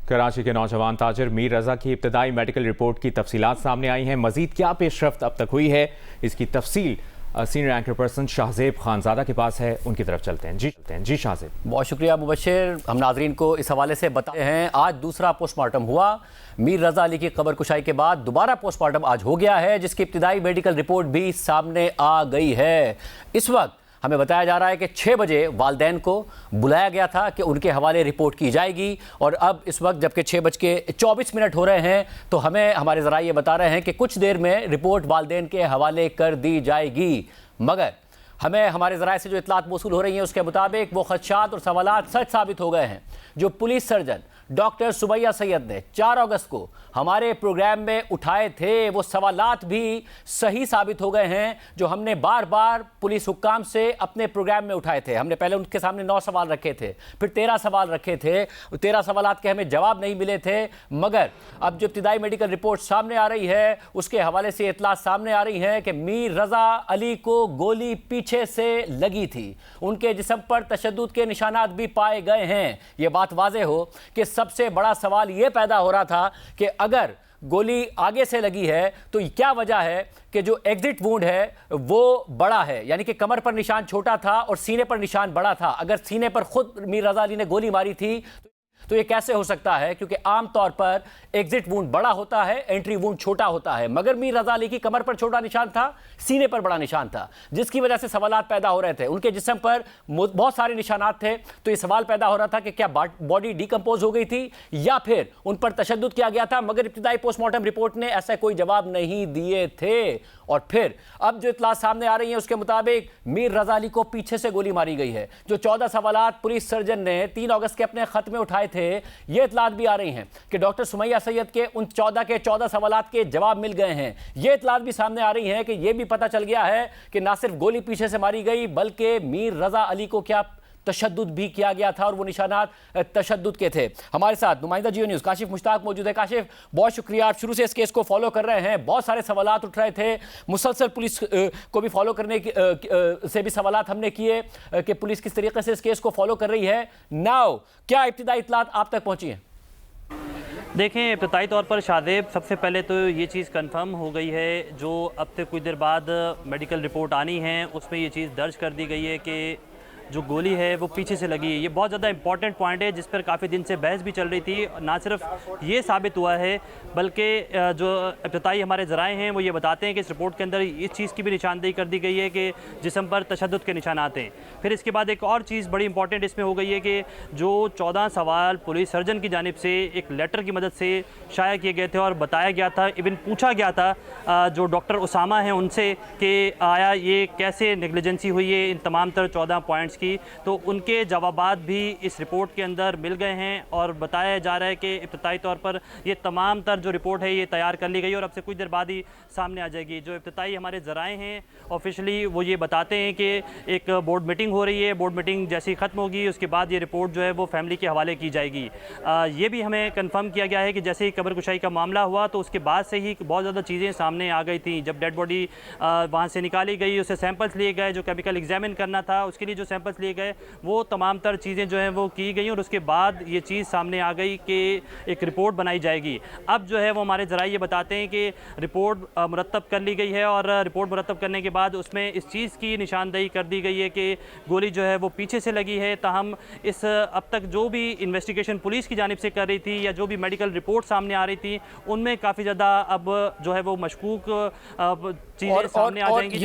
कराची के नौजवान ताजिर मीर रजा की इब्तदाई मेडिकल रिपोर्ट की तफसीलात सामने आई हैं। मजीद क्या पेशरफ्त अब तक हुई है, इसकी तफसील senior anchor person Shahzeb Khanzada के पास है, उनकी तरफ चलते हैं। जी शाहजेब। बहुत शुक्रिया मुबशिर। हम नाजरीन को इस हवाले से बताते हैं, आज दूसरा पोस्टमार्टम हुआ। मीर रजा अली की कब्र कुशाई के बाद दोबारा पोस्टमार्टम आज हो गया है, जिसकी इब्तदाई मेडिकल रिपोर्ट भी सामने आ गई है। इस वक्त हमें बताया जा रहा है कि 6 बजे वालदैन को बुलाया गया था कि उनके हवाले रिपोर्ट की जाएगी, और अब इस वक्त जबकि 6:24 हो रहे हैं तो हमें हमारे ज़रा ये बता रहे हैं कि कुछ देर में रिपोर्ट वालदैन के हवाले कर दी जाएगी। मगर हमें हमारे ज़राए से जो इतलात मौसूल हो रही हैं उसके मुताबिक वो खदशात और सवालात सच साबित हो गए हैं। जो police surgeon doctor Sumaiya Syed ने 4 अगस्त को हमारे प्रोग्राम में उठाए थे, वो सवालात भी सही साबित हो गए हैं, जो हमने बार बार पुलिस हुक्काम से अपने प्रोग्राम में उठाए थे। हमने पहले उनके सामने 9 सवाल रखे थे, फिर 13 सवाल रखे थे। 13 सवालात के हमें जवाब नहीं मिले थे। मगर अब जो इब्तिदाई मेडिकल रिपोर्ट सामने आ रही है उसके हवाले से इतलात सामने आ रही है कि मीर रजा अली को गोली पीछे से लगी थी। उनके जिस्म पर तशद्दुद के निशानात भी पाए गए हैं। ये बात वाज़ेह हो कि सबसे बड़ा सवाल यह पैदा हो रहा था कि अगर गोली आगे से लगी है तो क्या वजह है कि जो एग्जिट वुंड है वो बड़ा है, यानी कि कमर पर निशान छोटा था और सीने पर निशान बड़ा था। अगर सीने पर खुद मीर रजा अली ने गोली मारी थी तो ये कैसे हो सकता है, क्योंकि आम तौर पर एग्जिट वुंड बड़ा होता है, एंट्री वुंड छोटा होता है। मगर मीर रजा अली की कमर पर छोटा निशान था, सीने पर बड़ा निशान था, जिसकी वजह से सवालात पैदा हो रहे थे। उनके जिस्म पर बहुत सारे निशानात थे, तो ये सवाल पैदा हो रहा था कि क्या बॉडी डिकम्पोज हो गई थी या फिर उन पर तशद्दुद किया गया था। मगर इब्तिदाई पोस्टमार्टम रिपोर्ट ने ऐसा कोई जवाब नहीं दिए थे। और फिर अब जो इतलात सामने आ रही है उसके मुताबिक मीर रजा अली को पीछे से गोली मारी गई है। जो 14 सवालात पुलिस सर्जन ने 3 अगस्त के अपने खत में उठाए थे, ये इतलात भी आ रही हैं कि डॉक्टर सुमैया सैयद के उन 14 सवालात के जवाब मिल गए हैं। ये इतलात भी सामने आ रही हैं कि ये भी पता चल गया है कि ना सिर्फ गोली पीछे से मारी गई बल्कि मीर रजा अली को क्या तशद्दुद भी किया गया था, और वो निशानात तशद्दुद के थे। हमारे साथ नुमाइंदा जियो न्यूज़ काशिफ मुश्ताक मौजूद है। काशिफ, बहुत शुक्रिया, आप शुरू से इस केस को फॉलो कर रहे हैं। बहुत सारे सवालात उठ रहे थे, मुसलसल पुलिस को भी फॉलो करने से भी सवालात हमने किए कि पुलिस किस तरीके से इस केस को फॉलो कर रही है। नाउ क्या इब्तिदाई इतलात आप तक पहुंची हैं? देखें, इब्तिदाई तौर पर शाहजेब, सबसे पहले तो ये चीज़ कंफर्म हो गई है, जो अब से कुछ देर बाद मेडिकल रिपोर्ट आनी है उसमें ये चीज़ दर्ज कर दी गई है कि जो गोली है वो पीछे से लगी है। ये बहुत ज़्यादा इंपॉर्टेंट पॉइंट है जिस पर काफ़ी दिन से बहस भी चल रही थी। ना सिर्फ ये साबित हुआ है बल्कि जो इब्तिदाई हमारे ज़राए हैं वो ये बताते हैं कि इस रिपोर्ट के अंदर इस चीज़ की भी निशानदेही कर दी गई है कि जिस्म पर तशद्दुद के निशानात हैं। फिर इसके बाद एक और चीज़ बड़ी इंपॉर्टेंट इसमें हो गई है कि जो 14 सवाल पुलिस सर्जन की जानिब से एक लेटर की मदद से शाया किए गए थे और बताया गया था, इवन पूछा गया था जो डॉक्टर उसामा हैं उनसे कि आया ये कैसे नेग्लिजेंसी हुई है इन तमाम तर 14 पॉइंट्स की, तो उनके जवाबात भी इस रिपोर्ट के अंदर मिल गए हैं। और बताया जा रहा है कि इब्तिदाई तौर पर ये तमाम तर जो रिपोर्ट है ये तैयार कर ली गई और अब से कुछ देर बाद ही सामने आ जाएगी। जो इब्तिदाई हमारे ज़राए हैं ऑफिशियली वो ये बताते हैं कि एक बोर्ड मीटिंग हो रही है, बोर्ड मीटिंग जैसी ख़त्म होगी उसके बाद ये रिपोर्ट जो है वो फैमिली के हवाले की जाएगी। ये भी हमें कन्फर्म किया गया है कि जैसे ही कब्र कुशाई का मामला हुआ तो उसके बाद से ही बहुत ज़्यादा चीज़ें सामने आ गई थी। जब डेड बॉडी वहाँ से निकाली गई, उसे सैंपल्स लिए गए, जो केमिकल एग्जामिन करना था उसके लिए जो सैंपल्स लिए गए वो तमाम तर चीज़ें जो हैं वो की गई और उसके बाद ये चीज़ सामने आ गई कि एक रिपोर्ट बनाई जाएगी। अब जो है वो हमारे ज़राए ये बताते हैं कि रिपोर्ट मुरतब कर ली गई है और रिपोर्ट मुरतब करने के बाद उसमें इस चीज़ की निशानदेही कर दी गई है कि गोली जो है वो पीछे से लगी है। ताहम इस अब तक जो भी इन्वेस्टिगेशन पुलिस की जानिब से कर रही थी या जो भी मेडिकल रिपोर्ट सामने आ रही थी उनमें काफ़ी ज़्यादा अब जो है वो मशकूक चीज़ें सामने आ जाएंगी।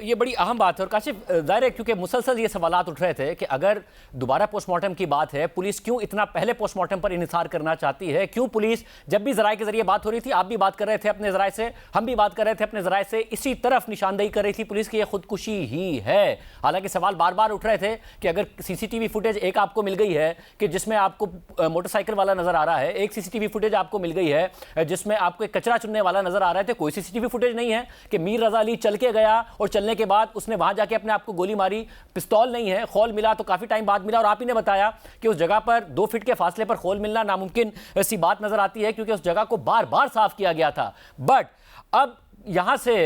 ये बड़ी अहम बात है। और काशिफ, ज़ाहिर है क्योंकि मुसलसल ये सवालात उठ रहे थे कि अगर दोबारा पोस्टमार्टम की बात है, पुलिस क्यों इतना पहले पोस्टमार्टम पर इन्हिसार करना चाहती है? क्यों पुलिस, जब भी ज़राए के जरिए बात हो रही थी, आप भी बात कर रहे थे अपने ज़राए से, हम भी बात कर रहे थे अपने ज़राए से, इसी तरफ निशानदेही कर रही थी पुलिस की ये खुदकुशी ही है। हालांकि सवाल बार बार उठ रहे थे कि अगर सीसीटीवी फुटेज एक आपको मिल गई है कि जिसमें आपको मोटरसाइकिल वाला नजर आ रहा है, एक सीसीटीवी फुटेज आपको मिल गई है जिसमें आपको एक कचरा चुनने वाला नजर आ रहा है, तो कोई सीसीटीवी फुटेज नहीं है कि मीर रजा अली चल के गया और चलने के बाद उसने वहां जाके अपने आप को गोली मारी। पिस्तौल नहीं है, खौल मिला तो काफी टाइम बाद मिला, और आप ही ने बताया कि उस जगह पर 2 फीट के फासले पर खौल मिलना नामुमकिन सी बात नजर आती है क्योंकि उस जगह को बार बार साफ किया गया था। बट अब यहाँ से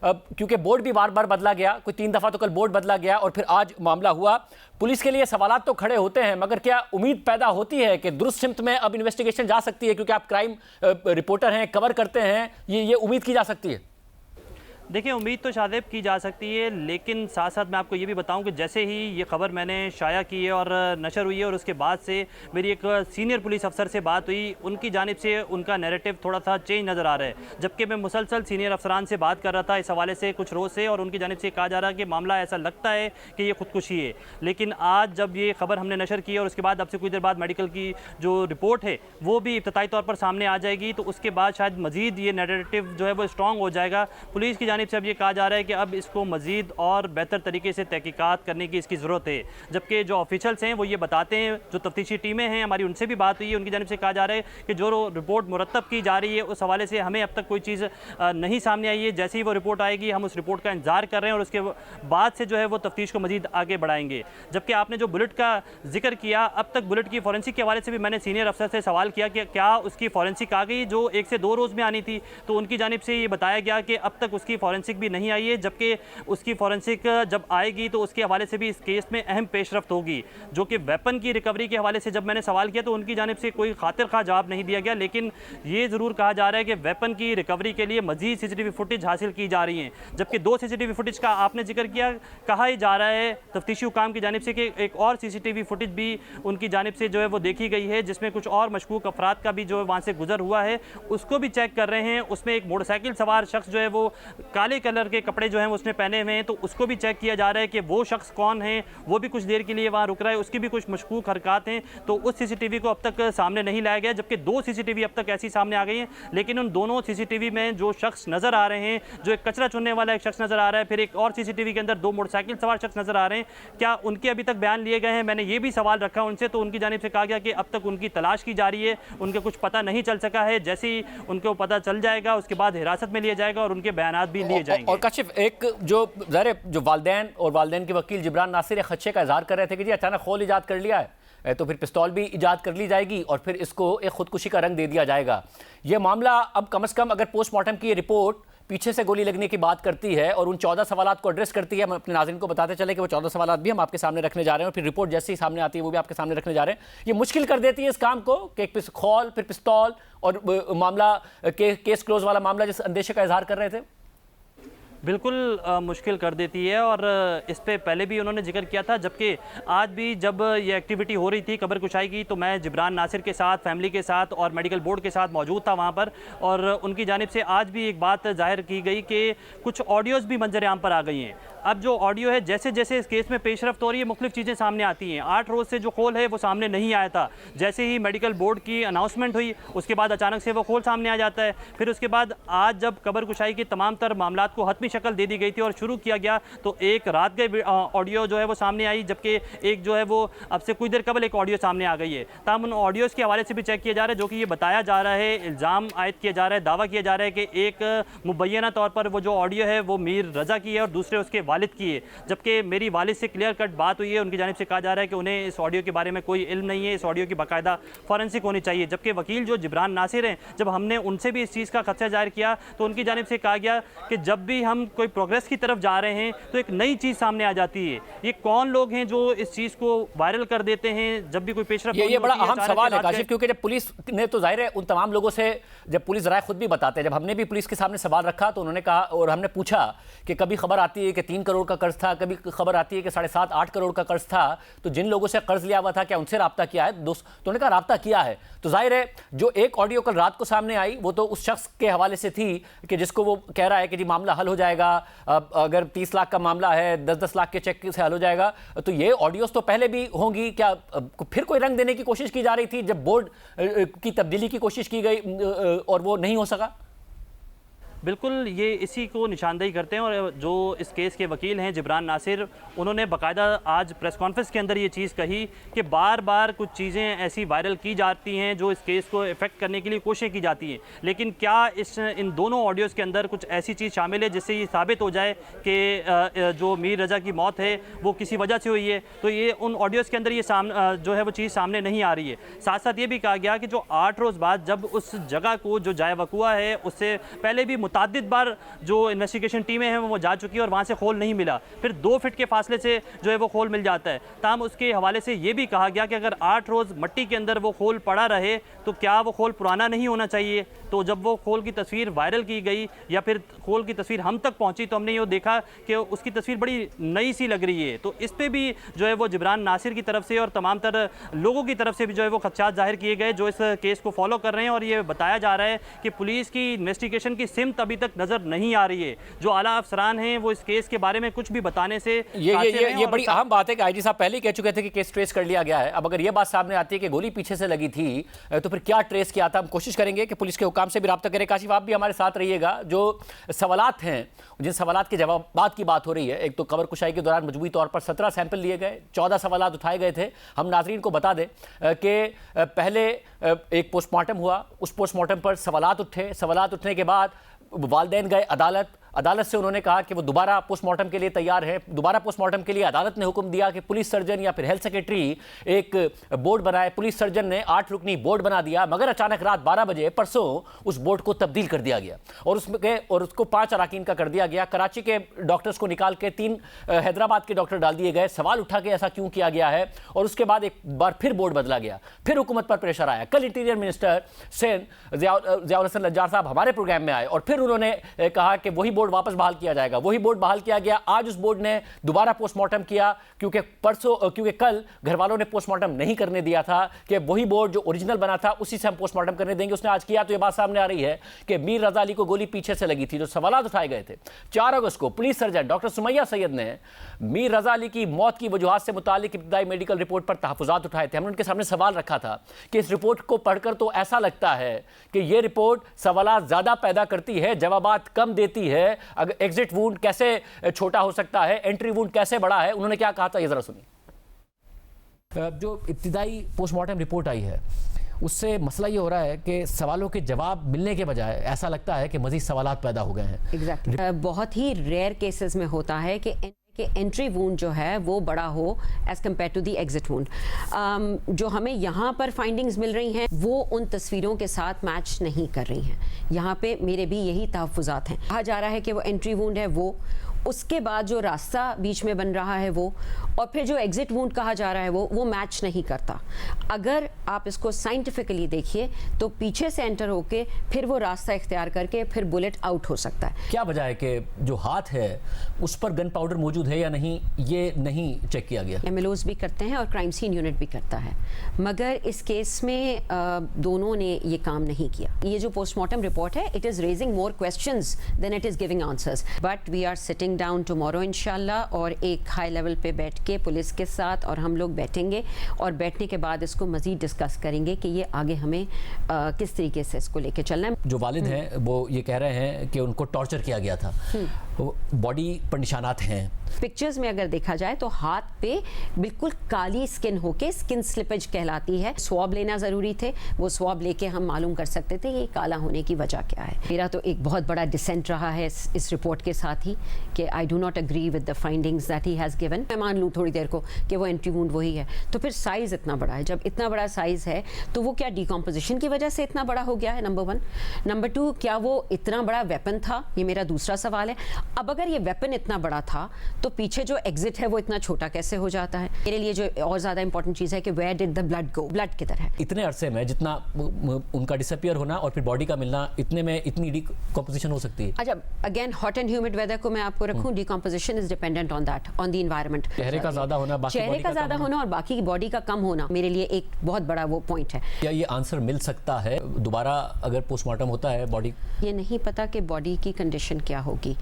क्योंकि बोर्ड भी बार बार बदला गया, कोई 3 दफा तो कल बोर्ड बदला गया और फिर आज मामला हुआ, पुलिस के लिए सवालात तो खड़े होते हैं, मगर क्या उम्मीद पैदा होती है कि दुरुस्त सिमत में अब इन्वेस्टिगेशन जा सकती है, क्योंकि आप क्राइम रिपोर्टर हैं, कवर करते हैं, ये उम्मीद की जा सकती है? देखिए, उम्मीद तो शादेब की जा सकती है, लेकिन साथ साथ मैं आपको ये भी बताऊं कि जैसे ही ये खबर मैंने शाया की है और नशर हुई है और उसके बाद से मेरी एक सीनियर पुलिस अफसर से बात हुई, उनकी जानिब से उनका नैरेटिव थोड़ा सा चेंज नज़र आ रहा है। जबकि मैं मुसलसल सीनियर अफसरान से बात कर रहा था इस हवाले से कुछ रोज़ से, और उनकी जानिब से कहा जा रहा है कि मामला ऐसा लगता है कि ये खुदकुशी है। लेकिन आज जब ये खबर हमने नशर की है और उसके बाद अब से कुछ देर बाद मेडिकल की जो रिपोर्ट है वो भी इब्तदाई तौर पर सामने आ जाएगी, तो उसके बाद शायद मज़ीद ये नैरेटिव जो है वो स्ट्रॉन्ग हो जाएगा। पुलिस की जानिब से अब ये कहा जा रहा है कि अब इसको मज़ीद और बेहतर तरीके से तहकीकात करने की इसकी ज़रूरत है। जबकि जो ऑफिशियल्स हैं वो ये बताते हैं, जो तफ्तीशी टीमें हैं हमारी, उनसे भी बात हुई है, उनकी जानिब से कहा जा रहा है कि जो रिपोर्ट मुरतब की जा रही है उस हवाले से हमें अब तक कोई चीज़ नहीं सामने आई है। जैसे ही वो रिपोर्ट आएगी हम उस रिपोर्ट का इंतज़ार कर रहे हैं और उसके बाद से जो है वो तफ्तीश को मज़ीद आगे बढ़ाएंगे। जबकि आपने जो बुलेट का जिक्र किया, अब तक बुलेट की फॉरेंसिक के हवाले से भी मैंने सीनियर अफसर से सवाल किया कि क्या उसकी फॉरेंसिक आ गई जो 1 से 2 रोज़ में आनी थी, तो उनकी जानिब से ये बताया गया कि अब तक उसकी फॉरेंसिक भी नहीं आई है, जबकि उसकी फॉरेंसिक जब आएगी तो उसके हवाले से भी इस केस में अहम पेशरफ्त होगी। जो कि वेपन की रिकवरी के हवाले से जब मैंने सवाल किया तो उनकी जानिब से कोई खातिर खा जवाब नहीं दिया गया, लेकिन ये ज़रूर कहा जा रहा है कि वेपन की रिकवरी के लिए मज़ीद CCTV फुटेज हासिल की जा रही हैं। जबकि 2 CCTV फुटेज का आपने जिक्र किया, कहा ही जा रहा है तफ्तीशी हुकाम की जानिब से कि एक और CCTV फुटेज भी उनकी जानिब से जो है वो देखी गई है, जिसमें कुछ और मशकूक अफराद का भी जो है वहाँ से गुजर हुआ है, उसको भी चेक कर रहे हैं। उसमें एक मोटरसाइकिल सवार शख्स जो है वो काले कलर के कपड़े जो हैं उसने पहने हुए हैं, तो उसको भी चेक किया जा रहा है कि वो शख्स कौन है, वो भी कुछ देर के लिए वहाँ रुक रहा है, उसकी भी कुछ मशकूक हरकत हैं, तो उस CCTV को अब तक सामने नहीं लाया गया। जबकि 2 CCTV अब तक ऐसी सामने आ गई हैं, लेकिन उन दोनों CCTV में जो शख्स नज़र आ रहे हैं, जो एक कचरा चुनने वाला एक शख्स नज़र आ रहा है, फिर एक और CCTV के अंदर 2 मोटरसाइकिल सवार शख्स नज़र आ रहे हैं, क्या उनके अभी तक बयान लिए गए हैं? मैंने ये भी सवाल रखा उनसे, तो उनकी जानिब से कहा गया कि अब तक उनकी तलाश की जा रही है, उनके कुछ पता नहीं चल सका है, जैसे ही उनको पता चल जाएगा उसके बाद हिरासत में लिया जाएगा और उनके बयानात भी लिए जाएंगे। और काशिफ, एक जो वालिदैन और वालिदैन के वकील जिब्रान नासिर एक खदशे का इजहार कर रहे थे कि जी अचानक खोल ईजाद कर लिया है तो फिर पिस्तौल भी ईजाद कर ली जाएगी और फिर इसको एक खुदकुशी का रंग दे दिया जाएगा। ये मामला अब कम से कम अगर पोस्टमार्टम की रिपोर्ट पीछे से गोली लगने की बात करती है और उन 14 सवालात को एड्रेस करती है, हम अपने नाज़रीन को बताते चले कि वो 14 सवालात भी हम आपके सामने रखने जा रहे हैं और फिर रिपोर्ट जैसे ही सामने आती है वो भी आपके सामने रखने जा रहे हैं। ये मुश्किल कर देती है इस काम को कि एक खौल फिर पिस्तौल और मामला केस क्लोज वाला मामला जिस अंदेशे का इजहार कर रहे थे, बिल्कुल मुश्किल कर देती है। और इस पे पहले भी उन्होंने जिक्र किया था, जबकि आज भी जब ये एक्टिविटी हो रही थी कबर कुशाई की, तो मैं जिब्रान नासिर के साथ, फैमिली के साथ और मेडिकल बोर्ड के साथ मौजूद था वहाँ पर, और उनकी जानिब से आज भी एक बात जाहिर की गई कि कुछ ऑडियोज़ भी मंजर आम पर आ गई हैं। अब जो ऑडियो है, जैसे जैसे इस केस में पेशरफ्त हो रही है मुख्तलिफ चीज़ें सामने आती हैं। 8 रोज़ से जो खोल है वो सामने नहीं आया था, जैसे ही मेडिकल बोर्ड की अनाउंसमेंट हुई उसके बाद अचानक से वो खोल सामने आ जाता है। फिर उसके बाद आज जब कबर कुशाई के तमाम तर मामलात को हतमी शक्ल दे दी गई थी और शुरू किया गया, तो एक रात गए ऑडियो जो है वो सामने आई, जबकि एक जो है वो अब से कुछ देर कबल एक ऑडियो सामने आ गई है। तमाम उन ऑडियोज़ के हवाले से भी चेक किया जा रहा है, जो कि ये बताया जा रहा है, इल्ज़ाम आयद किया जा रहा है, दावा किया जा रहा है कि एक मुबैना तौर पर वो जो ऑडियो है वो मीर रज़ा की है और दूसरे उसके वालिद की है। जबकि मेरी वालिद से क्लियर कट बात हुई है, उनकी जानिब से कहा जा रहा है कि उन्हें इस ऑडियो के बारे में कोई इल्म नहीं है, इस ऑडियो की बाकायदा फॉरेंसिक होनी चाहिए। जबकि वकील जो जिब्रान नासिर हैं, जब हमने उनसे भी इस चीज़ का खदशा जाहिर किया तो उनकी जानिब से कहा गया कि जब भी हम कोई प्रोग्रेस की तरफ जा रहे हैं तो एक नई चीज़ सामने आ जाती है। ये कौन लोग हैं जो इस चीज़ को वायरल कर देते हैं जब भी कोई पेशरफ्त? ये बड़ा अहम सवाल है काशिफ, क्योंकि जब पुलिस ने तो जाहिर है उन तमाम लोगों से, जब पुलिस राय खुद भी बताते हैं, जब हमने भी पुलिस के सामने सवाल रखा तो उन्होंने कहा और हमने पूछा कि कभी खबर आती है कि 3 करोड़ का कर्ज था, कभी खबर आती है कि 7.5-8 करोड़ का कर्ज था, तो जिन लोगों से कर्ज लिया हुआ था क्या उनसे रब्ता किया है? तो उन्होंने कहा रब्ता किया है। तो जाहिर है जो एक ऑडियो कल रात को सामने आई वो तो उस शख्स के हवाले से थी कि जिसको वो कह रहा है कि जी मामला हल हो जाएगा, अगर 30 लाख का मामला है 10-10 लाख के चेक से हल हो जाएगा। तो ये ऑडियोज तो पहले भी होंगी, क्या फिर कोई रंग देने की कोशिश की जा रही थी जब बोर्ड की तब्दीली की कोशिश की गई और वो नहीं हो सका? बिल्कुल, ये इसी को निशानदेही करते हैं। और जो इस केस के वकील हैं जिब्रान नासिर, उन्होंने बाकायदा आज प्रेस कॉन्फ्रेंस के अंदर ये चीज़ कही कि बार बार कुछ चीज़ें ऐसी वायरल की जाती हैं जो इस केस को इफ़ेक्ट करने के लिए कोशिश की जाती हैं, लेकिन क्या इन दोनों ऑडियोज़ के अंदर कुछ ऐसी चीज़ शामिल है जिससे ये साबित हो जाए कि जो मीर रज़ा की मौत है वो किसी वजह से हुई है? तो ये उन ऑडियोज़ के अंदर ये जो है वो चीज़ सामने नहीं आ रही है। साथ साथ ये भी कहा गया कि जो 8 रोज़ बाद जब उस जगह को जो जाए वकुआ है उससे पहले भी मुतअद्दिद बार जो इन्वेस्टिगेशन टीमें हैं वो जा चुकी है और वहाँ से खोल नहीं मिला। फिर 2 फीट के फासले से जो है वो खोल मिल जाता है। ताहम उसके हवाले से ये भी कहा गया कि अगर 8 रोज़ मट्टी के अंदर वो खोल पड़ा रहे तो क्या वो खोल पुराना नहीं होना चाहिए। तो जब वो खोल की तस्वीर वायरल की गई या फिर खोल की तस्वीर हम तक पहुंची तो हमने ये देखा कि उसकी तस्वीर बड़ी नई सी लग रही है। तो इस पे भी जो है वो जिब्रान नासिर की तरफ से और तमाम तर लोगों की तरफ से भी जो है वो खदशात जाहिर किए गए जो इस केस को फॉलो कर रहे हैं। और ये बताया जा रहा है कि पुलिस की इन्वेस्टिगेशन की सिमत अभी तक नज़र नहीं आ रही है। जो आला अफसरान हैं वो इस केस के बारे में कुछ भी बताने से ये बड़ी अहम बात है कि आईजी साहब पहले ही कह चुके थे कि केस ट्रेस कर लिया गया है। अब अगर ये बात सामने आती है कि गोली पीछे से लगी थी तो फिर क्या ट्रेस किया था। हम कोशिश करेंगे कि पुलिस के हुकाम से भी रब्ता करें। काशिफ आप भी हमारे साथ रहिएगा। जो सवालात हैं, जिन सवालात के जवाबात की बात हो रही है, एक तो कबर कुशाई के दौरान मजबूरी तौर पर 17 सैंपल लिए गए, 14 सवालात उठाए गए थे। हम नाजरीन को बता दें कि पहले एक पोस्टमार्टम हुआ, उस पोस्टमार्टम पर सवालात उठे। सवालात उठने के बाद वालिदैन गए अदालत से उन्होंने कहा कि वो दोबारा पोस्टमार्टम के लिए तैयार है। दोबारा पोस्टमार्टम के लिए अदालत ने हुक्म दिया कि पुलिस सर्जन या फिर हेल्थ सेक्रेटरी एक बोर्ड बनाए। पुलिस सर्जन ने 8 रुकनी बोर्ड बना दिया, मगर अचानक रात 12 बजे परसों उस बोर्ड को तब्दील कर दिया गया और उसको 5 अराकीन का कर दिया गया। कराची के डॉक्टर्स को निकाल के 3 हैदराबाद के डॉक्टर डाल दिए गए। सवाल उठा के ऐसा क्यों किया गया है और उसके बाद एक बार फिर बोर्ड बदला गया, फिर हुकूमत पर प्रेशर आया। कल इंटीरियर मिनिस्टर सेन ज़ियाउल हसन लज्जार साहब हमारे प्रोग्राम में आए और फिर उन्होंने कहा कि वही बोर्ड वापस बहाल किया जाएगा। वही बोर्ड बहाल किया गया। आज उस बोर्ड ने दोबारा पोस्टमार्टम किया क्योंकि कल घर वालों ने पोस्टमार्टम नहीं करने दिया था कि वही बोर्ड जो ओरिजिनल बना था उसी से हम पोस्टमार्टम करने देंगे। उसने आज किया तो ये बात सामने आ रही है कि मीर रजा अली को गोली पीछे से लगी थी। जो सवालात उठाए गए थे 4 अगस्त को police surgeon doctor Sumaiya Syed ने मीर रजा अली की मौत की वजूहात से मुतालिक इब्तिदाई मेडिकल रिपोर्ट पर तहफ़्फ़ुज़ात उठाए थे। हमने उनके सामने सवाल रखा था कि इस रिपोर्ट को पढ़कर तो ऐसा लगता है कि यह रिपोर्ट सवालात ज़्यादा पैदा करती है, जवाबात कम देती है। अगर एग्जिट वुंड कैसे छोटा हो सकता है, एंट्री वुंड कैसे बड़ा है, उन्होंने क्या कहा था ये जरा सुनिए। जो इब्तिदाई पोस्टमार्टम रिपोर्ट आई है उससे मसला ये हो रहा है कि सवालों के जवाब मिलने के बजाय ऐसा लगता है कि मजीद सवालात पैदा हो गए हैं। एग्जैक्टली बहुत ही रेयर केसेस में होता है कि एंट्री वूंड जो है वो बड़ा हो as compared to the exit wound. जो हमें यहाँ पर फाइंडिंग्स मिल रही हैं वो उन तस्वीरों के साथ मैच नहीं कर रही हैं। यहाँ पे मेरे भी यही तहफ़्फ़ुज़ात हैं। कहा जा रहा है कि वो एंट्री वूंड है, वो उसके बाद जो रास्ता बीच में बन रहा है वो, और फिर जो एग्जिट वूंड कहा जा रहा है वो मैच नहीं करता। अगर आप इसको साइंटिफिकली देखिए तो पीछे से एंटर होके फिर वो रास्ता इख्तियार करके फिर बुलेट आउट हो सकता है। क्या वजह है कि जो हाथ है उस पर गन पाउडर मौजूद है या नहीं, ये नहीं चेक किया गया? एमएलओज भी करते हैं और क्राइम सीन यूनिट भी करता है, मगर इस केस में दोनों ने ये काम नहीं किया। ये जो पोस्टमार्टम रिपोर्ट है it is raising more questions than it is giving answers, but we are sitting down tomorrow इंशाल्लाह और एक हाई लेवल पे बैठ के पुलिस के साथ और हम लोग बैठेंगे और बैठने के बाद इसको मजीद डिस्कस करेंगे कि ये आगे हमें किस तरीके से इसको लेके चलना है। जो वालिद हैं वो ये कह रहे हैं कि उनको टॉर्चर किया गया था, बॉडी पर निशानात हैं। पिक्चर्स में अगर देखा जाए तो हाथ पे बिल्कुल काली स्किन होके, स्किन स्लिपेज कहलाती है। स्वॉब लेना ज़रूरी थे, वो स्वॉब लेके हम मालूम कर सकते थे ये काला होने की वजह क्या है। मेरा तो एक बहुत बड़ा डिसेंट रहा है इस रिपोर्ट के साथ ही कि I do not agree with the findings that he has given. मैं मान लूँ थोड़ी देर को कि वो एंट्री वुंड वही है, तो फिर साइज़ इतना बड़ा है। जब इतना बड़ा साइज़ है तो वो क्या डिकम्पोजिशन की वजह से इतना बड़ा हो गया है, नंबर 1। नंबर 2, क्या वो इतना बड़ा वेपन था, ये मेरा दूसरा सवाल है। अब अगर ये वेपन इतना बड़ा था तो पीछे जो एग्जिट है वो इतना छोटा कैसे हो जाता है? मेरे लिए जो और ज्यादा इंपॉर्टेंट चीज है कि where did the blood go, blood किधर है? इतने अरसे में जितना उनका डिसअपियर होना और फिर बॉडी का मिलना, इतने में इतनी डिकम्पोजिशन हो सकती है। अच्छा, again hot and humid weather को मैं आपको रखूं, decomposition is dependent on that, on the environment. चेहरे का ज्यादा होना, बाकी चेहरे का ज्यादा होना और बाकी बॉडी का कम होना मेरे लिए एक बहुत बड़ा वो पॉइंट है। क्या ये आंसर मिल सकता है दोबारा अगर पोस्टमार्टम होता है बॉडी? ये नहीं पता कि बॉडी की कंडीशन क्या होगी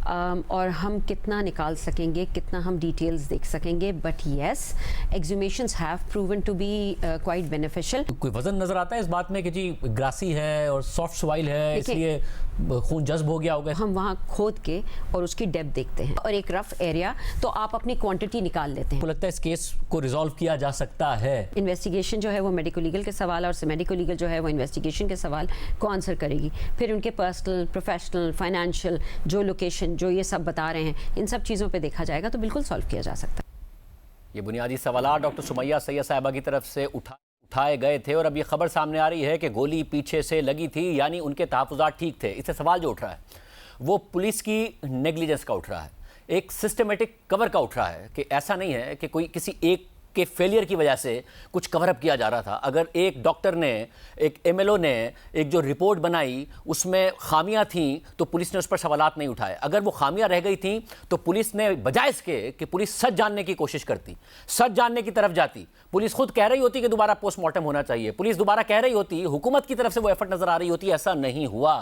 और हम कितना निकाल सकेंगे, कितना हम डिटेल्स देख सकेंगे, but yes exhumations have proven to be quite beneficial. कोई वजन नजर आता है इस बात में कि जी ग्रासी है और सॉफ्ट सॉइल है इसलिए खून जज्ब हो गया होगा? हम वहाँ खोद के और उसकी डेप्थ देखते हैं और एक रफ एरिया, तो आप अपनी क्वांटिटी निकाल लेते हैं। तो लगता है इस केस को रिजॉल्व किया जा सकता है? इन्वेस्टिगेशन जो है वो मेडिको लीगल के सवाल और मेडिको लीगल जो है वो इन्वेस्टिगेशन के सवाल को आंसर करेगी। फिर उनके पर्सनल, प्रोफेशनल, फाइनेंशियल जो लोकेशन जो ये सब बता रहे हैं, इन सब चीज़ों पे देखा जाएगा तो बिल्कुल सॉल्व किया जा सकता है। ये बुनियादी सवाल डॉक्टर सुमैया सैयद साहिबा की तरफ से उठाए गए थे और अब ये खबर सामने आ रही है कि गोली पीछे से लगी थी, यानी उनके तहफ़्फ़ुज़ात ठीक थे। इससे सवाल जो उठ रहा है वो पुलिस की नेग्लिजेंस का उठ रहा है, एक सिस्टमेटिक कवर का उठ रहा है कि ऐसा नहीं है कि कोई किसी एक के फेलियर की वजह से कुछ कवर अप किया जा रहा था। अगर एक डॉक्टर ने, एक एमएलओ ने एक जो रिपोर्ट बनाई उसमें खामियां थीं तो पुलिस ने उस पर सवालात नहीं उठाए। अगर वो खामियां रह गई थीं तो पुलिस ने बजाय इसके कि पुलिस सच जानने की कोशिश करती, सच जानने की तरफ जाती, पुलिस खुद कह रही होती कि दोबारा पोस्टमार्टम होना चाहिए, पुलिस दोबारा कह रही होती, हुकूमत की तरफ से वो एफर्ट नजर आ रही होती, ऐसा नहीं हुआ,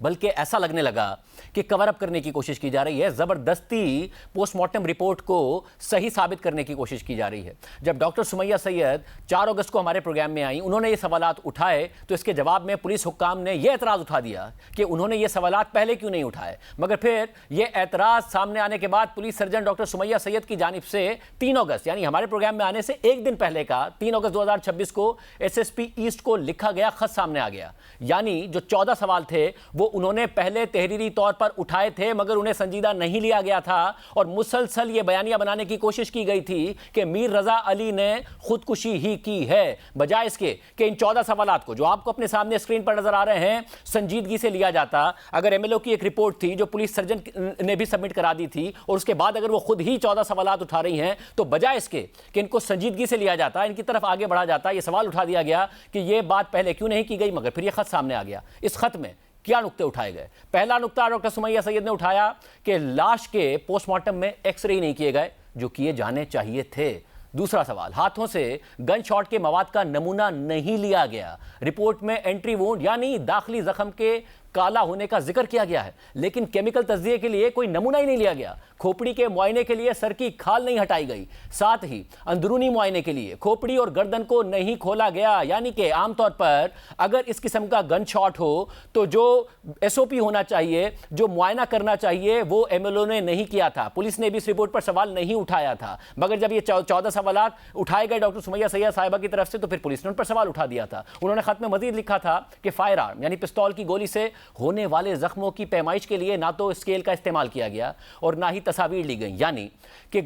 बल्कि ऐसा लगने लगा कि कवर अप करने की कोशिश की जा रही है, जबरदस्ती पोस्टमार्टम रिपोर्ट को सही साबित करने की कोशिश की जा रही है। जब डॉक्टर सुमैया सैयद 4 अगस्त को हमारे प्रोग्राम में आई, उन्होंने ये सवालात उठाए तो इसके जवाब में पुलिस हुक्काम ने यह एतराज उठा दिया कि उन्होंने ये सवालात पहले क्यों नहीं उठाए। मगर फिर यह एतराज सामने आने के बाद police surgeon doctor Sumaiya Syed की जानिब से 3 अगस्त यानी हमारे प्रोग्राम में आने से एक दिन पहले का 3 अगस्त 2026 को एसएसपी ईस्ट को लिखा गया खत सामने आ गया। यानी जो 14 सवाल थे वो उन्होंने पहले तहरीरी तौर पर उठाए थे मगर उन्हें संजीदा नहीं लिया गया था और मुसलसल ये बयानिया बनाने की कोशिश की गई थी कि मीर रजा अली ने खुदकुशी ही की है, बजाय इसके कि इन 14 सवालात को जो आपको अपने सामने स्क्रीन पर नजर आ रहे हैं संजीदगी से लिया जाता। अगर एमएलओ की एक रिपोर्ट थी जो पुलिस सर्जन ने भी सबमिट करा दी थी और उसके बाद अगर वो खुद ही 14 सवालात उठा रही हैं तो बजाय इसके कि इनको संजीदगी से लिया जाता, इनकी तरफ आगे बढ़ा जाता, ये सवाल उठा दिया गया कि ये बात पहले क्यों नहीं की गई। मगर फिर ये खत सामने आ गया। इस खत में क्या नुक्ते उठाए गए? पहला नुक्ता डॉक्टर सुमैया सैयद ने उठाया कि लाश के पोस्टमार्टम में एक्सरे नहीं किए गए जो किए जाने चाहिए थे। दूसरा सवाल, हाथों से गन शॉट के मवाद का नमूना नहीं लिया गया। रिपोर्ट में एंट्री वुंड यानी दाखिली जख्म के काला होने का जिक्र किया गया है लेकिन केमिकल तज्जिए के लिए कोई नमूना ही नहीं लिया गया। खोपड़ी के मुआयने के लिए सर की खाल नहीं हटाई गई, साथ ही अंदरूनी मुआयने के लिए खोपड़ी और गर्दन को नहीं खोला गया। यानी कि आमतौर पर अगर इस किस्म का गन शॉट हो तो जो एसओपी होना चाहिए, जो मुआयना करना चाहिए, वो एमएलओ ने नहीं किया था। पुलिस ने भी इस रिपोर्ट पर सवाल नहीं उठाया था। मगर जब ये 14 सवालात उठाए गए डॉक्टर सुमैया सैयद साहिबा की तरफ से तो फिर पुलिस ने उन पर सवाल उठा दिया था। उन्होंने खत में मजीद लिखा था कि फायर आर्म यानी पिस्तौल की गोली से होने वाले जख्मों की पैमाइश के लिए ना तो स्केल का इस्तेमाल किया गया और ना ही तस्वीर ली गई। यानी कि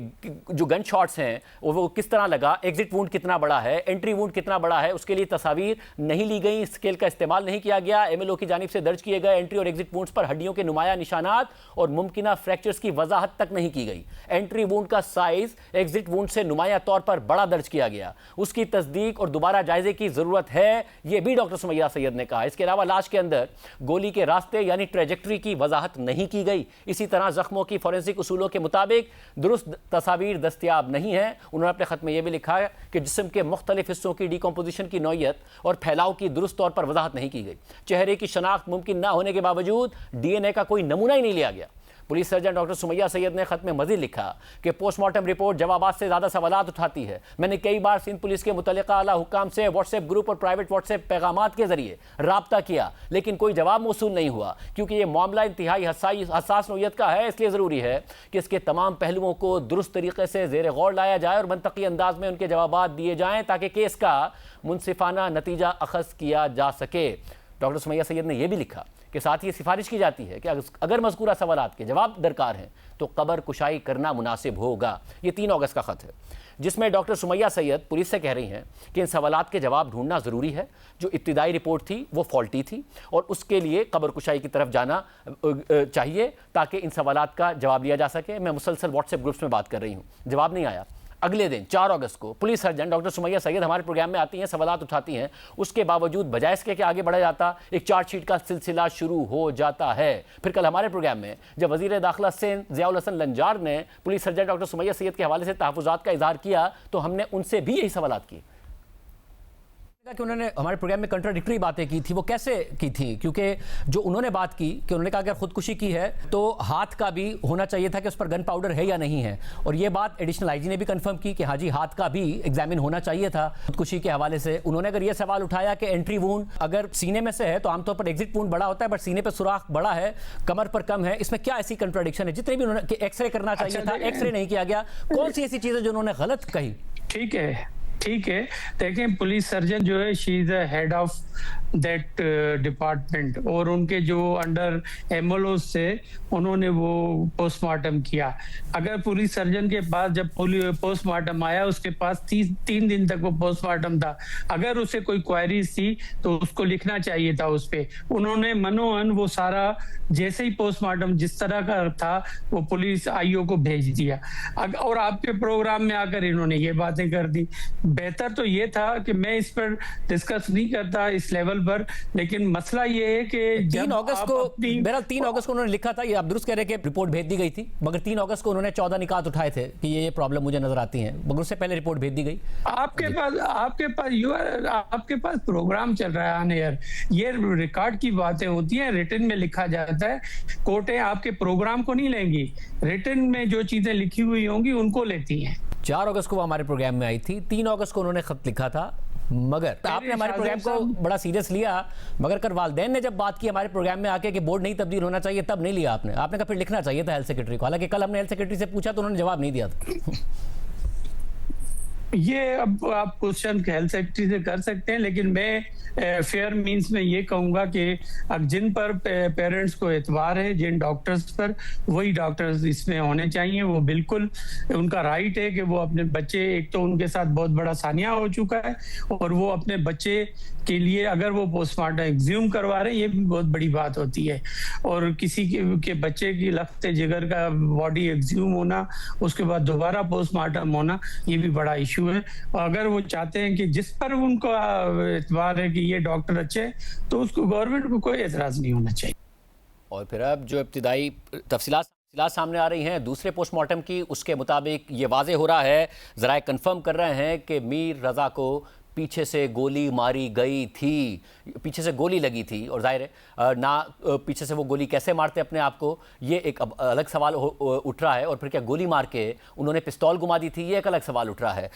जो गन शॉट्स हैं वो किस तरह लगा, एग्जिट वुंड कितना बड़ा है, एंट्री वुंड कितना बड़ा है, उसके लिए तस्वीर नहीं ली गई, स्केल का इस्तेमाल नहीं किया गया। एमएलओ की जानिब से दर्ज किए गए एंट्री और एग्जिट वुंड्स पर हड्डियों के नुमाया निशानात और मुमकिना फ्रैक्चर्स की वजाहत तक नहीं की गई। एंट्री वुंड का साइज एग्जिट वुंड से नुमाया तौर पर बड़ा दर्ज किया गया, उसकी तस्दीक और दोबारा जायजे की जरूरत है, यह भी डॉक्टर सुमैया सैयद ने कहा। इसके अलावा लाश के अंदर गोली के रास्ते यानी ट्रेजेक्टरी की वजाहत नहीं की गई। इसी तरह जख्मों की फोरेंसिक उसूलों के मुताबिक दुरुस्त तस्वीर दस्तयाब नहीं है। उन्होंने अपने खत में यह भी लिखा है कि जिस्म के मुख्तलिफ हिस्सों की डिकम्पोजिशन की नौयत और फैलाव की दुरुस्त तौर पर वजाहत नहीं की गई। चेहरे की शनाख्त मुमकिन ना होने के बावजूद डीएनए का कोई नमूना ही नहीं लिया गया। Police surgeon doctor Sumaiya Syed ने खत में मजीद लिखा कि पोस्टमार्टम रिपोर्ट जवाबात से ज़्यादा सवालात उठाती है। मैंने कई बार सिंध पुलिस के मुतल्लिका आला हुक्काम से व्हाट्सएप ग्रुप और प्राइवेट व्हाट्सएप पैगामात के जरिए राब्ता किया लेकिन कोई जवाब मौसूल नहीं हुआ। क्योंकि ये मामला इंतहाई हसास नौयत का है, इसलिए ज़रूरी है कि इसके तमाम पहलुओं को दुरुस्त तरीके से ज़ेर गौर लाया जाए और मनतकी अंदाज में उनके जवाबात दिए जाएँ ताकि केस का मुनसिफाना नतीजा अखज़ किया जा सके। डॉक्टर सुमैया सैयद ने यह भी लिखा कि साथ ही सिफारिश की जाती है कि अगर मज़कूरा सवालात के जवाब दरकार हैं तो कब्र कुशाई करना मुनासिब होगा। ये 3 अगस्त का ख़त है जिसमें डॉक्टर सुमैया सैयद पुलिस से कह रही हैं कि इन सवालात के जवाब ढूंढना ज़रूरी है। जो इब्तिदाई रिपोर्ट थी वो फॉल्टी थी और उसके लिए कब्र कुशाई की तरफ जाना चाहिए ताकि इन सवालात का जवाब लिया जा सके। मैं मुसलसल व्हाट्सएप ग्रुप्स में बात कर रही हूँ, जवाब नहीं आया। अगले दिन 4 अगस्त को police surgeon doctor Sumaiya Syed हमारे प्रोग्राम में आती हैं, सवालात उठाती हैं, उसके बावजूद बजाय इसके कि आगे बढ़ा जाता एक चार्जशीट का सिलसिला शुरू हो जाता है। फिर कल हमारे प्रोग्राम में जब वज़ीर दाखिला सिंध ज़ियाउल हसन लंजार ने police surgeon doctor Sumaiya Syed के हवाले से तहफ़्फ़ुज़ात का इज़हार किया तो हमने उनसे भी यही सवालात किए कि उन्होंने हमारे प्रोग्राम में कंट्राडिक्टरी बातें की थी। वो कैसे की थी? क्योंकि जो उन्होंने बात की कि उन्होंने कहा अगर खुदकुशी की है तो हाथ का भी होना चाहिए था कि उस पर गन पाउडर है या नहीं है, और ये बात एडिशनल आईजी ने भी कंफर्म की कि हाँ जी हाथ का भी एग्जामिन होना चाहिए था खुदकुशी के हवाले से। उन्होंने अगर ये सवाल उठाया कि एंट्री वुंड अगर सीने में से है तो आमतौर पर एग्जिट वुंड बड़ा होता है बट सीने पर सुराख बड़ा है, कमर पर कम है, इसमें क्या ऐसी कंट्राडिक्शन है? जितने भी उन्होंने एक्सरे करना चाहिए था, एक्सरे नहीं किया गया, कौन सी ऐसी चीजें जो उन्होंने गलत कही? ठीक है, देखें पुलिस सर्जन जो है she is head of that department, और उनके जो अंडर एमएलओ से उन्होंने वो पोस्टमार्टम किया। अगर पुलिस सर्जन के पास जब पोस्टमार्टम आया, उसके पास 3 दिन तक वो पोस्टमार्टम था, अगर उसे कोई क्वेरीज थी तो उसको लिखना चाहिए था उस पे। उन्होंने मनोहन वो सारा जैसे ही पोस्टमार्टम जिस तरह का था वो पुलिस आईओ को भेज दिया, और आपके प्रोग्राम में आकर इन्होंने ये बातें कर दी। बेहतर तो ये था कि मैं इस पर डिस्कस नहीं करता इस लेवल पर, लेकिन मसला ये है कि 3 अगस्त को बहरहाल 3 अगस्त को उन्होंने लिखा था, ये आप दुरुस्त कह रहे हैं कि रिपोर्ट भेज दी गई थी, मगर 3 अगस्त को उन्होंने 14 निकात उठाए थे कि ये प्रॉब्लम मुझे नजर आती है, मगर उससे पहले रिपोर्ट भेज दी गई। आपके पास प्रोग्राम चल रहा है ऑन एयर, ये रिकॉर्ड की बातें होती हैं, रिटन में लिखा जाता है। कोर्टें आपके प्रोग्राम को नहीं लेंगी, रिटन में जो चीजें लिखी हुई होंगी उनको लेती हैं। 4 अगस्त को वो हमारे प्रोग्राम में आई थी, 3 अगस्त को उन्होंने खत लिखा था, मगर आपने हमारे प्रोग्राम को बड़ा सीरियस लिया, मगर कर वालदैन ने जब बात की हमारे प्रोग्राम में आके कि बोर्ड नहीं तब्दील होना चाहिए, तब नहीं लिया आपने कहा फिर लिखना चाहिए था हेल्थ सेक्रेटरी को। हालांकि कल हमने हेल्थ सेक्रेटरी से पूछा तो उन्होंने जवाब नहीं दिया था। ये अब आप क्वेश्चन हेल्थ सेक्रेटरी से कर सकते हैं, लेकिन मैं फेयर मींस में ये कहूंगा कि अब जिन पर पेरेंट्स को एतबार है, जिन डॉक्टर्स पर, वही डॉक्टर्स इसमें होने चाहिए। वो बिल्कुल उनका राइट है कि वो अपने बच्चे, एक तो उनके साथ बहुत बड़ा सानिया हो चुका है, और वो अपने बच्चे के लिए अगर वो पोस्टमार्टम एग्ज्यूम करवा रहे हैं, ये भी बहुत बड़ी बात होती है। और किसी के बच्चे की लफ्ते जिगर का बॉडी एग्ज्यूम होना, उसके बाद दोबारा पोस्टमार्टम होना, ये भी बड़ा इशू है। और अगर वो चाहते हैं कि जिस पर उनको एतबार है कि ये डॉक्टर अच्छे हैं, तो उसको गवर्नमेंट को कोई एतराज नहीं होना चाहिए। और फिर अब जो इब्तिदाई तफसीलात सामने आ रही हैं दूसरे पोस्टमार्टम की, उसके मुताबिक ये वाजे हो रहा है, ज़राए कंफर्म कर रहे हैं कि मीर रज़ा को पीछे से गोली मारी गई थी, पीछे से गोली लगी थी, और जाहिर है ना पीछे से वो गोली कैसे मारते अपने आप को, ये एक अलग सवाल उठ रहा है। और फिर क्या गोली मार के उन्होंने पिस्तौल घुमा दी थी, ये एक अलग सवाल उठ रहा है।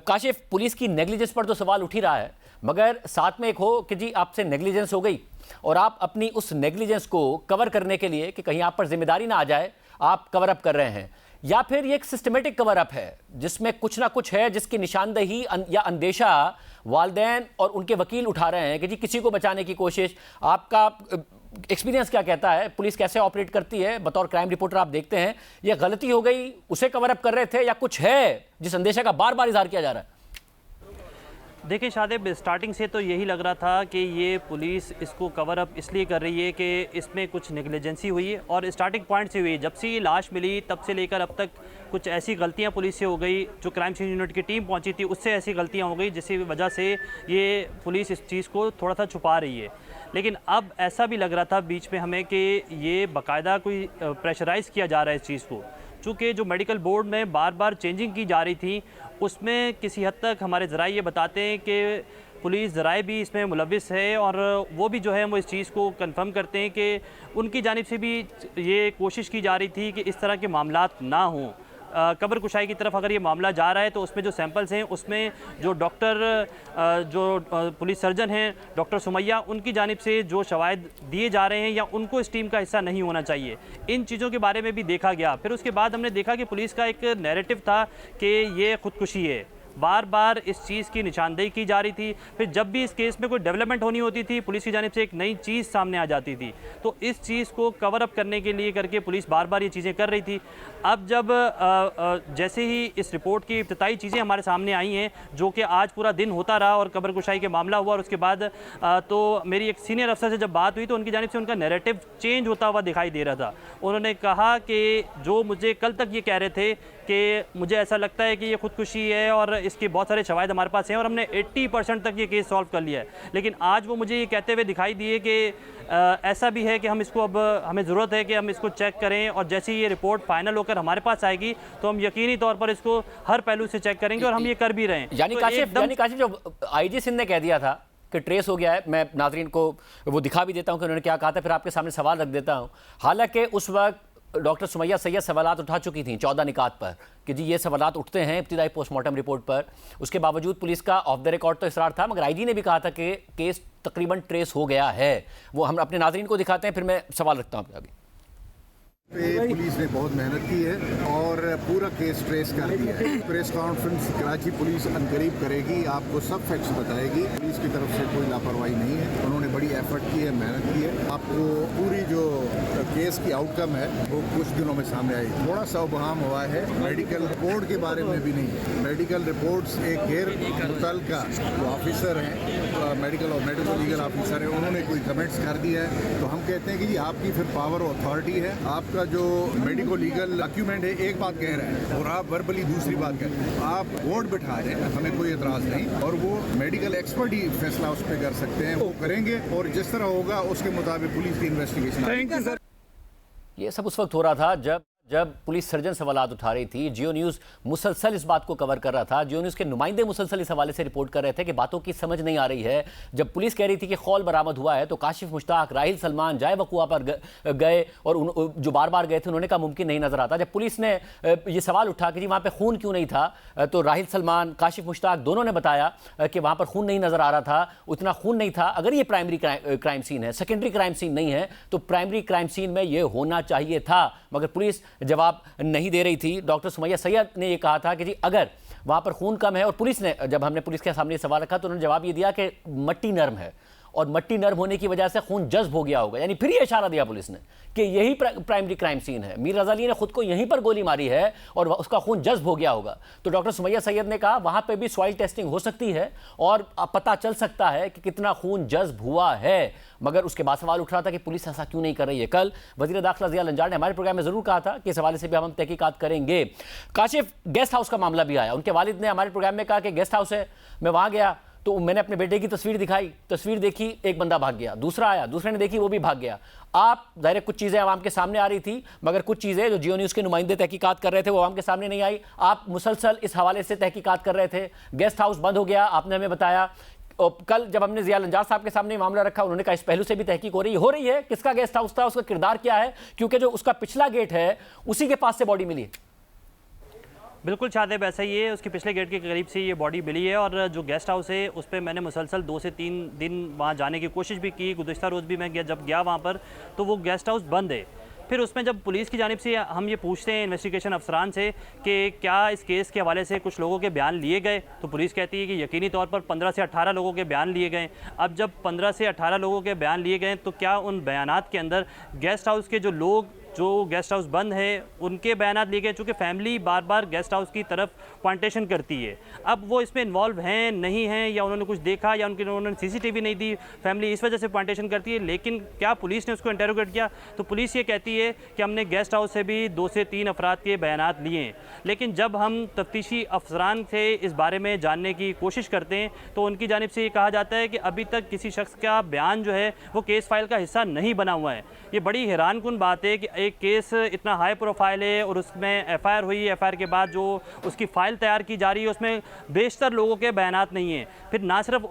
काशिफ, पुलिस की नेग्लिजेंस पर तो सवाल उठ ही रहा है, मगर साथ में एक हो कि जी आपसे नेग्लिजेंस हो गई और आप अपनी उस नेग्लिजेंस को कवर करने के लिए कि कहीं आप पर जिम्मेदारी ना आ जाए, आप कवर अप कर रहे हैं, या फिर ये एक सिस्टमेटिक कवर अप है जिसमें कुछ ना कुछ है जिसकी निशानदेही या अंदेशा वालिदैन और उनके वकील उठा रहे हैं कि जी किसी को बचाने की कोशिश। आपका एक्सपीरियंस क्या कहता है, पुलिस कैसे ऑपरेट करती है? बतौर क्राइम रिपोर्टर आप देखते हैं, ये गलती हो गई, उसे कवर अप कर रहे थे, या कुछ है जिस अंदेशा का बार बार इजहार किया जा रहा है? देखिए शादेब, स्टार्टिंग से तो यही लग रहा था कि ये पुलिस इसको कवर अप इसलिए कर रही है कि इसमें कुछ नेग्लिजेंसी हुई है, और स्टार्टिंग पॉइंट से हुई। जब से ये लाश मिली तब से लेकर अब तक कुछ ऐसी गलतियां पुलिस से हो गई, जो क्राइम सीन यूनिट की टीम पहुंची थी उससे ऐसी गलतियां हो गई जिसकी वजह से ये पुलिस इस चीज़ को थोड़ा सा छुपा रही है। लेकिन अब ऐसा भी लग रहा था बीच में हमें कि ये बाकायदा कोई प्रेशराइज़ किया जा रहा है इस चीज़ को, चूँकि जो मेडिकल बोर्ड में बार बार चेंजिंग की जा रही थी, उसमें किसी हद तक हमारे ज़राए ये बताते हैं कि पुलिस ज़राए भी इसमें मुलविस है, और वो भी जो है वो इस चीज़ को कंफर्म करते हैं कि उनकी जानिब से भी ये कोशिश की जा रही थी कि इस तरह के मामलात ना हों। कब्र कुशाई की तरफ अगर ये मामला जा रहा है तो उसमें जो सैंपल्स हैं उसमें जो डॉक्टर जो पुलिस सर्जन हैं डॉक्टर सुमैया, उनकी जानिब से जो शवाहिद दिए जा रहे हैं या उनको इस टीम का हिस्सा नहीं होना चाहिए, इन चीज़ों के बारे में भी देखा गया। फिर उसके बाद हमने देखा कि पुलिस का एक नैरेटिव था कि ये खुदकुशी है, बार बार इस चीज़ की निशानदेही की जा रही थी। फिर जब भी इस केस में कोई डेवलपमेंट होनी होती थी, पुलिस की जानिब से एक नई चीज़ सामने आ जाती थी, तो इस चीज़ को कवर अप करने के लिए करके पुलिस बार बार ये चीज़ें कर रही थी। अब जब जैसे ही इस रिपोर्ट की इब्तिदाई चीज़ें हमारे सामने आई हैं, जो कि आज पूरा दिन होता रहा और कब्र कुशाई के मामला हुआ, और उसके बाद तो मेरी एक सीनियर अफसर से जब बात हुई तो उनकी जानिब से उनका नैरेटिव चेंज होता हुआ दिखाई दे रहा था। उन्होंने कहा कि जो मुझे कल तक ये कह रहे थे कि मुझे ऐसा लगता है कि ये खुदकुशी है और इसके बहुत सारे शवाहिद हमारे पास हैं और हमने 80% तक ये केस सॉल्व कर लिया है, लेकिन आज वो मुझे ये कहते हुए दिखाई दिए कि ऐसा भी है कि हम इसको, अब हमें ज़रूरत है कि हम इसको चेक करें, और जैसे ही ये रिपोर्ट फाइनल होकर हमारे पास आएगी तो हम यकीनी तौर पर इसको हर पहलू से चेक करेंगे, और हम ये कर भी रहे हैं। यानी काशिफ जो IG सिंध ने कह दिया था कि ट्रेस हो गया है, मैं नाज़रीन को वो दिखा भी देता हूं कि उन्होंने क्या कहा था, फिर आपके सामने सवाल रख देता हूं। हालांकि उस वक्त डॉक्टर सुमैया सैयद सवालात उठा चुकी थी 14 निकात पर कि जी ये सवालात उठते हैं इब्तिदाई पोस्टमार्टम रिपोर्ट पर। उसके बावजूद पुलिस का ऑफ द रिकॉर्ड तो इसरार था, मगर IG ने भी कहा था कि केस तकरीबन ट्रेस हो गया है। वो हम अपने नाज़रीन को दिखाते हैं, फिर मैं सवाल रखता हूँ आगे। पुलिस ने बहुत मेहनत की है और पूरा केस ट्रेस कर दिया है। प्रेस कॉन्फ्रेंस कराची पुलिस अनकरीब करेगी, आपको सब फैक्ट्स बताएगी। पुलिस की तरफ से कोई लापरवाही नहीं है, उन्होंने बड़ी एफर्ट की है, मेहनत की है। आपको पूरी जो केस की आउटकम है वो कुछ दिनों में सामने आएगी। थोड़ा सा उबहम हुआ है मेडिकल रिपोर्ट के बारे में भी नहीं। मेडिकल रिपोर्ट्स एक गैर मुतल्लिका जो ऑफिसर हैं, मेडिकल और मेडिकल लीगल ऑफिसर है, उन्होंने कोई कमेंट्स कर दिया है तो हम कहते हैं कि जी आपकी फिर पावर अथॉरिटी है, आपका जो मेडिको लीगल डॉक्यूमेंट है एक बात कह रहा है और आप वर्बली दूसरी बात कह रहे हैं। आप बोर्ड बिठा रहे हैं, हमें कोई एतराज़ नहीं और वो मेडिकल एक्सपर्ट ही फैसला उस पर कर सकते हैं, वो करेंगे और जिस तरह होगा उसके मुताबिक पुलिस की इन्वेस्टिगेशन। ये सब उस वक्त हो रहा था जब पुलिस सर्जन सवालात उठा रही थी। जियो न्यूज़ मुसलसल इस बात को कवर कर रहा था। जियो न्यूज़ के नुमाइंदे मुसलसल इस हवाले से रिपोर्ट कर रहे थे कि बातों की समझ नहीं आ रही है। जब पुलिस कह रही थी कि खौल बरामद हुआ है तो काशिफ मुश्ताक, राहिल सलमान जाए वकुआ पर गए और जो बार बार गए थे उन्होंने कहा मुमकिन नहीं नजर आता। जब पुलिस ने ये सवाल उठा कि जी वहाँ पर खून क्यों नहीं था, तो राहिल सलमान, काशिफ मुश्ताक दोनों ने बताया कि वहाँ पर खून नहीं नजर आ रहा था, उतना खून नहीं था। अगर ये प्राइमरी क्राइम सीन है, सेकेंडरी क्राइम सीन नहीं है, तो प्राइमरी क्राइम सीन में ये होना चाहिए था, मगर पुलिस जवाब नहीं दे रही थी। डॉक्टर सुमैया सैयद ने ये कहा था कि जी अगर वहाँ पर खून कम है, और पुलिस ने, जब हमने पुलिस के सामने सवाल रखा तो उन्होंने जवाब ये दिया कि मट्टी नर्म है और मट्टी नर्म होने की वजह से खून जज्ब हो गया होगा। यानी फिर ये इशारा दिया पुलिस ने कि यही प्राइमरी क्राइम सीन है, मीर रज़ा अली ने खुद को यहीं पर गोली मारी है और उसका खून जज्ब हो गया होगा। तो डॉक्टर सुमैया सैयद ने कहा वहाँ पे भी सॉइल टेस्टिंग हो सकती है और पता चल सकता है कि कितना खून जज्ब हुआ है, मगर उसके बाद सवाल उठ रहा था कि पुलिस ऐसा क्यों नहीं कर रही है। कल वज़ीर दाखिला ज़िया लंजार ने हमारे प्रोग्राम में ज़रूर कहा था कि इस हवाले से भी हम तहकीकात करेंगे। काशिफ, गेस्ट हाउस का मामला भी आया, उनके वालिद ने हमारे प्रोग्राम में कहा कि गेस्ट हाउस है, मैं वहाँ गया तो मैंने अपने बेटे की तस्वीर दिखाई, तस्वीर देखी, एक बंदा भाग गया, दूसरा आया, दूसरे ने देखी, वो भी भाग गया। आप ज़ाहिर कुछ चीज़ें आवाम के सामने आ रही थी, मगर कुछ चीज़ें जो जियो न्यूज़ के नुमाइंदे तहकीकात कर रहे थे वो आवाम के सामने नहीं आई। आप मुसलसल इस हवाले से तहकीकात कर रहे थे। गेस्ट हाउस बंद हो गया, आपने हमें बताया। और कल जब हमने ज़िया लंजार साहब के सामने मामला रखा, उन्होंने कहा इस पहलू से भी तहकीक हो रही है। किसका गेस्ट हाउस था, उसका किरदार क्या है, क्योंकि जो उसका पिछला गेट है उसी के पास से बॉडी मिली है। बिल्कुल शादेब, ऐसा ही है, उसके पिछले गेट के करीब से ये बॉडी मिली है और जो गेस्ट हाउस है उस पर मैंने मुसलसल 2 से 3 दिन वहाँ जाने की कोशिश भी की। गुज़िश्ता रोज़ भी मैं जब गया वहाँ पर तो वो गेस्ट हाउस बंद है। फिर उसमें जब पुलिस की जानिब से हम ये पूछते हैं इन्वेस्टिगेशन अफसरान से कि क्या इस केस के हवाले से कुछ लोगों के बयान लिए गए, तो पुलिस कहती है कि यकीनी तौर पर 15 से 18 लोगों के बयान लिए गए। अब जब 15 से 18 लोगों के बयान लिए गए तो क्या उन बयानात के अंदर गेस्ट हाउस के जो गेस्ट हाउस बंद है उनके बयानात लिए गए, चूँकि फैमिली बार बार गेस्ट हाउस की तरफ पॉइंटेशन करती है। अब वो इसमें इन्वॉल्व हैं नहीं हैं, या उन्होंने कुछ देखा या उन्होंने CCTV नहीं दी, फैमिली इस वजह से पॉइंटेशन करती है। लेकिन क्या पुलिस ने उसको इंटेरोगेट किया, तो पुलिस ये कहती है कि हमने गेस्ट हाउस से भी 2 से 3 अफराद के बयानात लिए हैं। लेकिन जब हम तफ्तीशी अफसरान से इस बारे में जानने की कोशिश करते हैं तो उनकी जानिब से ये कहा जाता है कि अभी तक किसी शख्स का बयान जो है वो केस फाइल का हिस्सा नहीं बना हुआ है। ये बड़ी हैरानकुन बात है कि एक केस इतना हाई प्रोफाइल है और उसमें FIR हुई, FIR के बाद जो उसकी फ़ाइल तैयार की जा रही है उसमें बेशतर लोगों के बयानात नहीं हैं। फिर ना सिर्फ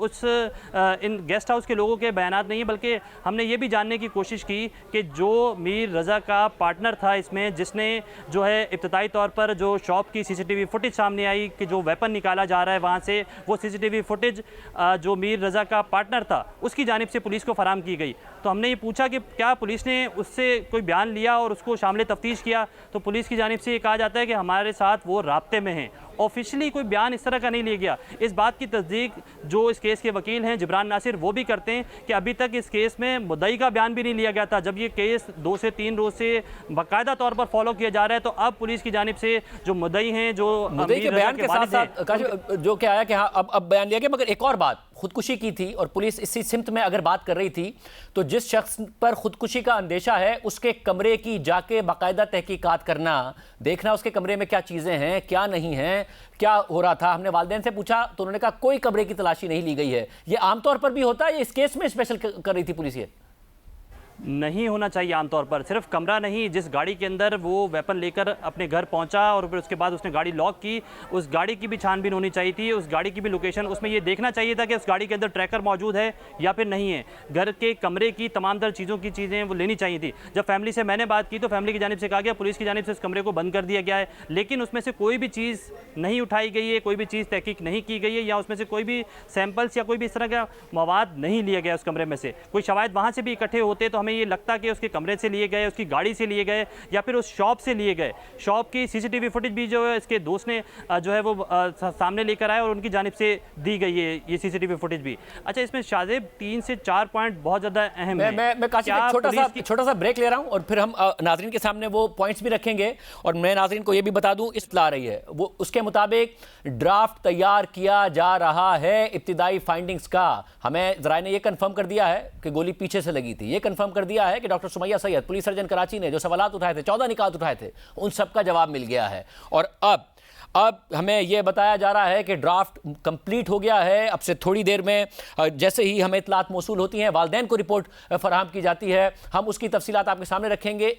इन गेस्ट हाउस के लोगों के बयानात नहीं हैं, बल्कि हमने ये भी जानने की कोशिश की कि जो मीर रज़ा का पार्टनर था इसमें, जिसने जो है इब्तदाई तौर पर जो शॉप की CCTV फुटेज सामने आई कि जो वेपन निकाला जा रहा है वहाँ से, वो CCTV फुटेज जो मीर रज़ा का पार्टनर था उसकी जानिब से पुलिस को फराहम की गई। तो हमने ये पूछा कि क्या पुलिस ने उससे कोई बयान लिया और उसको शामिल तफ्तीश किया, तो पुलिस की जानिब से ये कहा जाता है कि हमारे साथ वो राब्ते में हैं। ऑफिशियली कोई बयान इस तरह का नहीं लिया गया। इस बात की तस्दीक जो इस केस के वकील हैं जिब्रान नासिर वो भी करते हैं कि अभी तक इस केस में मुद्दई का बयान भी नहीं लिया गया था। जब ये केस 2 से 3 रोज़ से बाकायदा तौर पर फॉलो किया जा रहा है तो अब पुलिस की जानिब से जो मुद्दई हैं, जो मुद्दई के बयान के साथ जो क्या आया कि हाँ अब बयान लिया गया। मगर एक और बात, खुदकुशी की थी और पुलिस इसी सिमत में अगर बात कर रही थी तो जिस शख्स पर खुदकुशी का अंदेशा है उसके कमरे की जाके बाकायदा तहकीकात करना, देखना उसके कमरे में क्या चीज़ें हैं क्या नहीं हैं, क्या हो रहा था। हमने वालिदैन से पूछा तो उन्होंने कहा कोई कमरे की तलाशी नहीं ली गई है। ये आमतौर पर भी होता है, ये इस केस में स्पेशल कर रही थी पुलिस? ये नहीं होना चाहिए आमतौर पर। सिर्फ कमरा नहीं, जिस गाड़ी के अंदर वो वेपन लेकर अपने घर पहुंचा और फिर उसके बाद उसने गाड़ी लॉक की, उस गाड़ी की भी छानबीन होनी चाहिए थी, उस गाड़ी की भी लोकेशन, उसमें ये देखना चाहिए था कि उस गाड़ी के अंदर ट्रैकर मौजूद है या फिर नहीं है। घर के कमरे की तमाम तर चीज़ों की चीज़ें वो लेनी चाहिए थी। जब फैमिली से मैंने बात की तो फैमिली की जानिब से कहा गया पुलिस की जानिब से उस कमरे को बंद कर दिया गया है, लेकिन उसमें से कोई भी चीज़ नहीं उठाई गई है, कोई भी चीज़ तहकीक नहीं की गई है, या उसमें से कोई भी सैंपल्स या कोई भी इस तरह का मवाद नहीं लिया गया उस कमरे में से। कोई शवाहिद वहाँ से भी इकट्ठे होते तो हमें हमें ये लगता कि उसके कमरे से लिए गए, उसकी गाड़ी से लिए गए या फिर उस शॉप से लिए गए। शॉप की सीसीटीवी फुटेज भी जो है इसके दोस्त ने जो है वो सामने लेकर आए और उनकी जानिब से दी गई है ये सीसीटीवी फुटेज भी। अच्छा, इसमें शाहजेब 3 से 4 पॉइंट बहुत ज़्यादा अहम है। मैं काशिफ एक छोटा सा ब्रेक ले रहा हूं और फिर हम नाजरीन के सामने वो पॉइंट्स भी रखेंगे। और मैं नाजरीन को ये भी बता दूं, इस ला रही है वो उसके मुताबिक ड्राफ्ट तैयार किया जा रहा है इब्तिदाई फाइंडिंग्स का। हमें जराए ने ये कंफर्म कर दिया है कि गोली पीछे से लगी थी। ये कंफर्म कर दिया है कि doctor Sumaiya Syed, police surgeon Karachi ने जो सवालात उठाए थे, 14 निकात उठाए थे, उन सब का जवाब मिल गया है। और अब हमें यह बताया जा रहा है कि ड्राफ्ट कंप्लीट हो गया है। अब से थोड़ी देर में जैसे ही हमें इतलात मौसूल होती हैं, वालिदैन को रिपोर्ट फराहम की जाती है, हम उसकी तफसीलात आपके सामने रखेंगे।